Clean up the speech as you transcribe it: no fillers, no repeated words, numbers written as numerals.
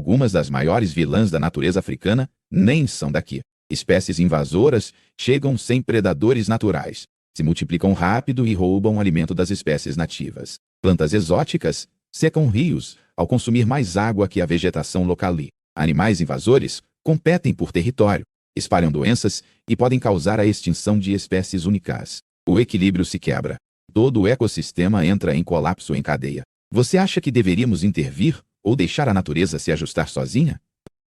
algumas das maiores vilãs da natureza africana nem são daqui. Espécies invasoras chegam sem predadores naturais, se multiplicam rápido e roubam o alimento das espécies nativas. Plantas exóticas secam rios ao consumir mais água que a vegetação local. Animais invasores competem por território, espalham doenças e podem causar a extinção de espécies únicas. O equilíbrio se quebra. Todo o ecossistema entra em colapso em cadeia. Você acha que deveríamos intervir ou deixar a natureza se ajustar sozinha?